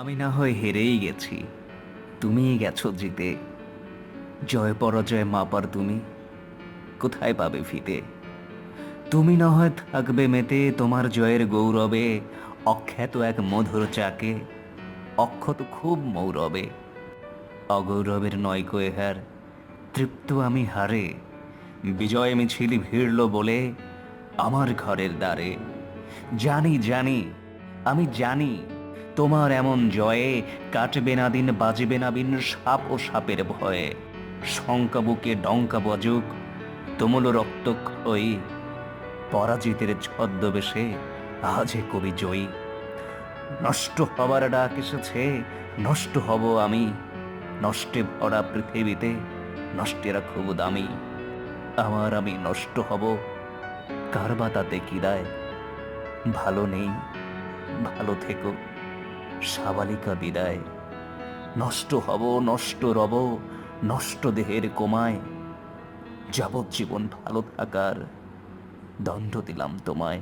আমি না হয় হেরেই গেছি, তুমিই গেছো জিতে। জয় পরাজয় মাপার তুমি কোথায় পাবে ফিতে? তুমি না হয় থাকবে মেতে তোমার জয়ের গৌরবে, অখ্যাত এক মধুর চাকে, অক্ষত খুব মৌরবে। অগৌরবের নয় কয়েহার, তৃপ্ত আমি হারে। বিজয় মিছিল ভিড়ল বলে আমার ঘরের দ্বারে। জানি জানি, আমি জানি, তোমার এমন জয়ে কাটবে না দিন, বাজবে না বিন সাপ ও সাপের ভয়ে। শঙ্কা বুকে ডঙ্কা বাজুক, তুমুল রক্তক্ষয়ী, পরাজিতের ছদ্মবেশে আজে কবি জয়ী। নষ্ট হবার ডাক এসেছে, নষ্ট হব আমি। নষ্টে ভরা পৃথিবীতে নষ্টেরা খুব দামি। আমার আমি নষ্ট হব, কার বা তাতে কি দায়? ভালো নেই, ভালো থেকো, সাবালিকা বিদায়। নষ্ট হব, নষ্ট রব, নষ্ট দেহের কোমায়। যাবজ্জীবন ভালো থাকার দণ্ড দিলাম তোমায়।